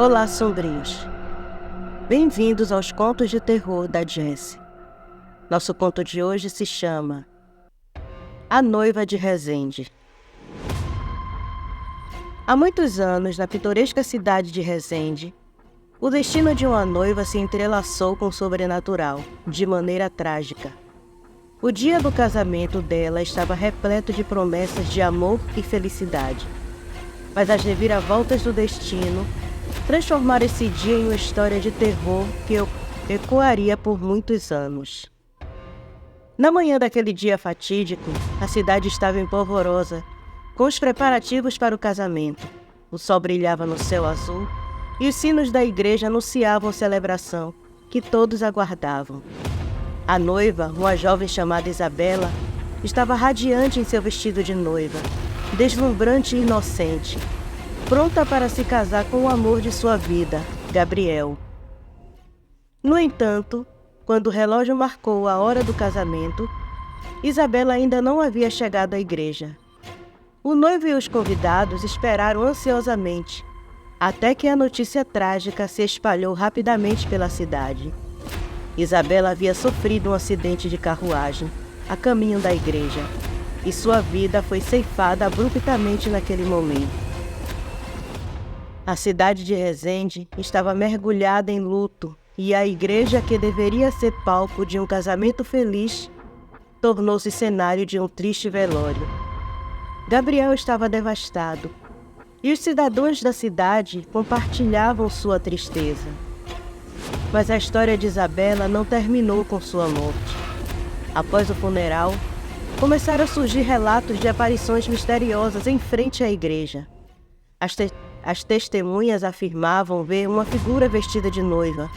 Olá, sombrios. Bem-vindos aos Contos de Terror da Jessie. Nosso conto de hoje se chama A Noiva de Resende. Há muitos anos, na pitoresca cidade de Resende, o destino de uma noiva se entrelaçou com o sobrenatural, de maneira trágica. O dia do casamento dela estava repleto de promessas de amor e felicidade. Mas as reviravoltas do destino transformaram esse dia em uma história de terror que ecoaria por muitos anos. Na manhã daquele dia fatídico, a cidade estava empolvorosa, com os preparativos para o casamento. O sol brilhava no céu azul e os sinos da igreja anunciavam a celebração que todos aguardavam. A noiva, uma jovem chamada Isabela, estava radiante em seu vestido de noiva, deslumbrante e inocente, pronta para se casar com o amor de sua vida, Gabriel. No entanto, quando o relógio marcou a hora do casamento, Isabela ainda não havia chegado à igreja. O noivo e os convidados esperaram ansiosamente, até que a notícia trágica se espalhou rapidamente pela cidade. Isabela havia sofrido um acidente de carruagem a caminho da igreja, e sua vida foi ceifada abruptamente naquele momento. A cidade de Resende estava mergulhada em luto, e a igreja, que deveria ser palco de um casamento feliz, tornou-se cenário de um triste velório. Gabriel estava devastado, e os cidadãos da cidade compartilhavam sua tristeza. Mas a história de Isabela não terminou com sua morte. Após o funeral, começaram a surgir relatos de aparições misteriosas em frente à igreja. As testemunhas afirmavam ver uma figura vestida de noiva,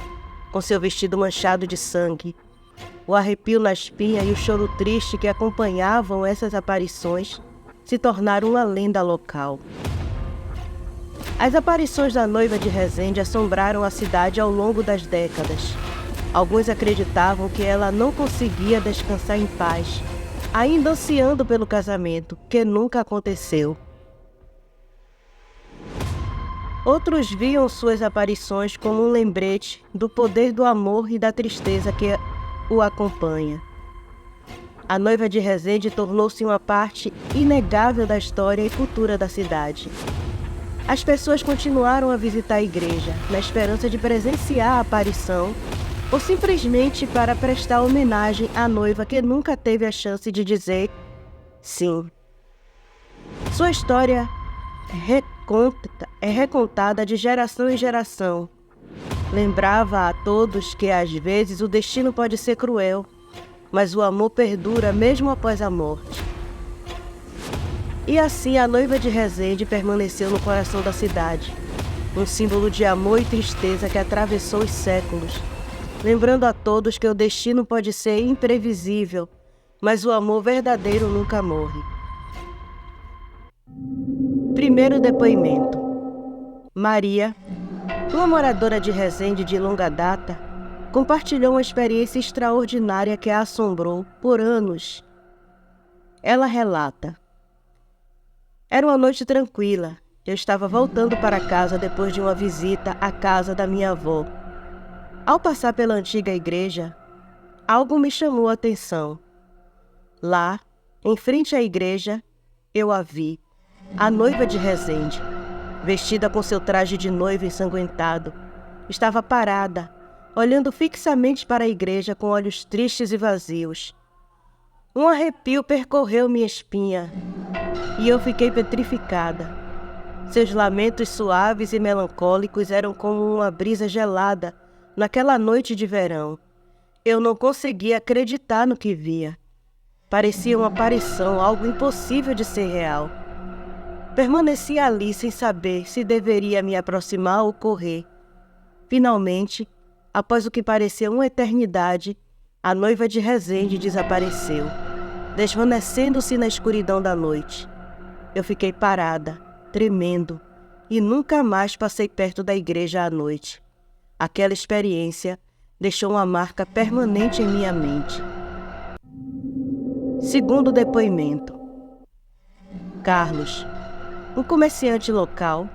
com seu vestido manchado de sangue. O arrepio na espinha e o choro triste que acompanhavam essas aparições se tornaram uma lenda local. As aparições da noiva de Resende assombraram a cidade ao longo das décadas. Alguns acreditavam que ela não conseguia descansar em paz, ainda ansiando pelo casamento, que nunca aconteceu. Outros viam suas aparições como um lembrete do poder do amor e da tristeza que o acompanha. A noiva de Resende tornou-se uma parte inegável da história e cultura da cidade. As pessoas continuaram a visitar a igreja, na esperança de presenciar a aparição, ou simplesmente para prestar homenagem à noiva que nunca teve a chance de dizer sim. Sua história é recontada de geração em geração. Lembrava a todos que, às vezes, o destino pode ser cruel, mas o amor perdura mesmo após a morte. E assim a noiva de Resende permaneceu no coração da cidade, um símbolo de amor e tristeza que atravessou os séculos, lembrando a todos que o destino pode ser imprevisível, mas o amor verdadeiro nunca morre. Primeiro depoimento. Maria, uma moradora de Resende de longa data, compartilhou uma experiência extraordinária que a assombrou por anos. Ela relata: era uma noite tranquila. Eu estava voltando para casa depois de uma visita à casa da minha avó. Ao passar pela antiga igreja, algo me chamou a atenção. Lá, em frente à igreja, eu a vi, a noiva de Resende, vestida com seu traje de noiva ensanguentado. Estava parada, olhando fixamente para a igreja com olhos tristes e vazios. Um arrepio percorreu minha espinha e eu fiquei petrificada. Seus lamentos suaves e melancólicos eram como uma brisa gelada naquela noite de verão. Eu não conseguia acreditar no que via. Parecia uma aparição, algo impossível de ser real. Permaneci ali sem saber se deveria me aproximar ou correr. Finalmente, após o que pareceu uma eternidade, a noiva de Resende desapareceu, desvanecendo-se na escuridão da noite. Eu fiquei parada, tremendo, e nunca mais passei perto da igreja à noite. Aquela experiência deixou uma marca permanente em minha mente. Segundo depoimento. Carlos, um comerciante local,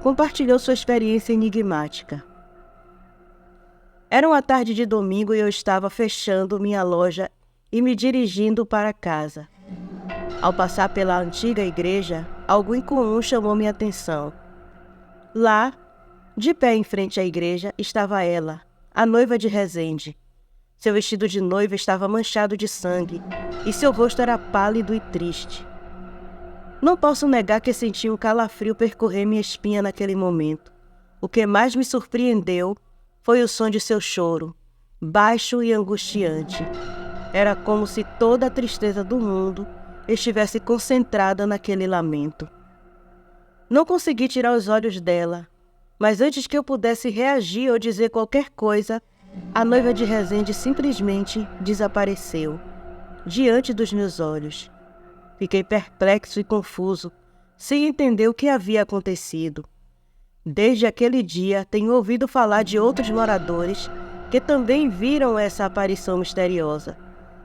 compartilhou sua experiência enigmática. Era uma tarde de domingo e eu estava fechando minha loja e me dirigindo para casa. Ao passar pela antiga igreja, algo incomum chamou minha atenção. Lá, de pé em frente à igreja, estava ela, a noiva de Resende. Seu vestido de noiva estava manchado de sangue e seu rosto era pálido e triste. Não posso negar que senti um calafrio percorrer minha espinha naquele momento. O que mais me surpreendeu foi o som de seu choro, baixo e angustiante. Era como se toda a tristeza do mundo estivesse concentrada naquele lamento. Não consegui tirar os olhos dela, mas antes que eu pudesse reagir ou dizer qualquer coisa, a noiva de Resende simplesmente desapareceu, diante dos meus olhos. Fiquei perplexo e confuso, sem entender o que havia acontecido. Desde aquele dia, tenho ouvido falar de outros moradores que também viram essa aparição misteriosa.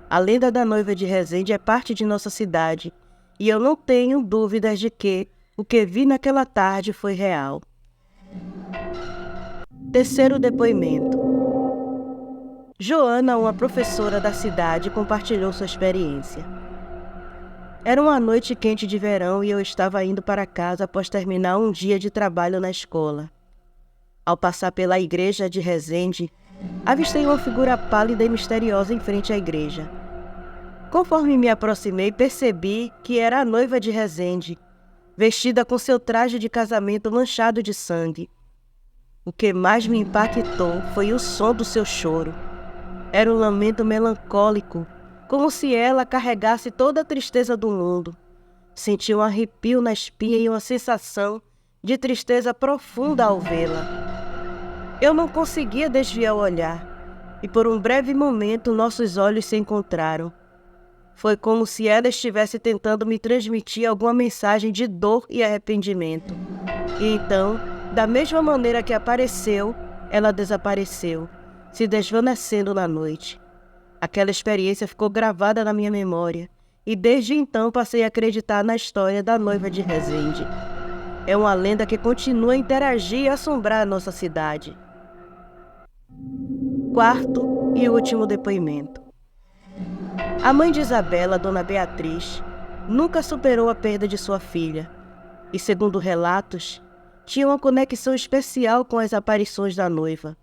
A lenda da noiva de Resende é parte de nossa cidade, e eu não tenho dúvidas de que o que vi naquela tarde foi real. Terceiro depoimento. Joana, uma professora da cidade, compartilhou sua experiência. Era uma noite quente de verão e eu estava indo para casa após terminar um dia de trabalho na escola. Ao passar pela igreja de Resende, avistei uma figura pálida e misteriosa em frente à igreja. Conforme me aproximei, percebi que era a noiva de Resende, vestida com seu traje de casamento manchado de sangue. O que mais me impactou foi o som do seu choro. Era um lamento melancólico, como se ela carregasse toda a tristeza do mundo. Senti um arrepio na espinha e uma sensação de tristeza profunda ao vê-la. Eu não conseguia desviar o olhar, e por um breve momento nossos olhos se encontraram. Foi como se ela estivesse tentando me transmitir alguma mensagem de dor e arrependimento. E então, da mesma maneira que apareceu, ela desapareceu, se desvanecendo na noite. Aquela experiência ficou gravada na minha memória, e desde então passei a acreditar na história da noiva de Resende. É uma lenda que continua a interagir e assombrar a nossa cidade. Quarto e último depoimento. A mãe de Isabela, Dona Beatriz, nunca superou a perda de sua filha, e, segundo relatos, tinha uma conexão especial com as aparições da noiva.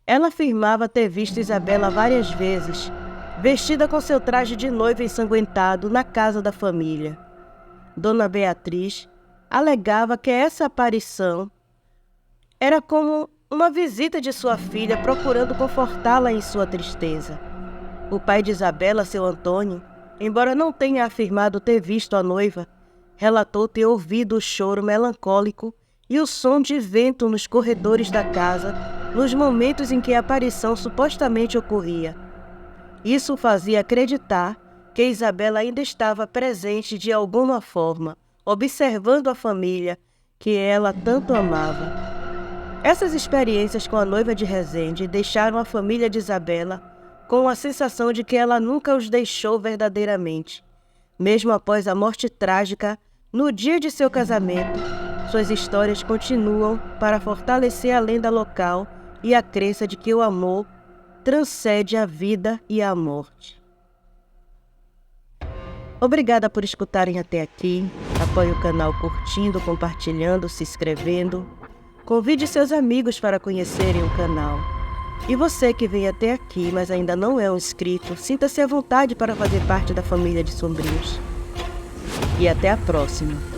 Ela afirmava ter visto Isabela várias vezes, vestida com seu traje de noiva ensanguentado na casa da família. Dona Beatriz alegava que essa aparição era como uma visita de sua filha procurando confortá-la em sua tristeza. O pai de Isabela, seu Antônio, embora não tenha afirmado ter visto a noiva, relatou ter ouvido o choro melancólico e o som de vento nos corredores da casa nos momentos em que a aparição supostamente ocorria. Isso o fazia acreditar que Isabela ainda estava presente de alguma forma, observando a família que ela tanto amava. Essas experiências com a noiva de Resende deixaram a família de Isabela com a sensação de que ela nunca os deixou verdadeiramente. Mesmo após a morte trágica, no dia de seu casamento, suas histórias continuam para fortalecer a lenda local e a crença de que o amor transcende a vida e a morte. Obrigada por escutarem até aqui. Apoie o canal curtindo, compartilhando, se inscrevendo. Convide seus amigos para conhecerem o canal. E você que veio até aqui, mas ainda não é um inscrito, sinta-se à vontade para fazer parte da família de Sombrios. E até a próxima!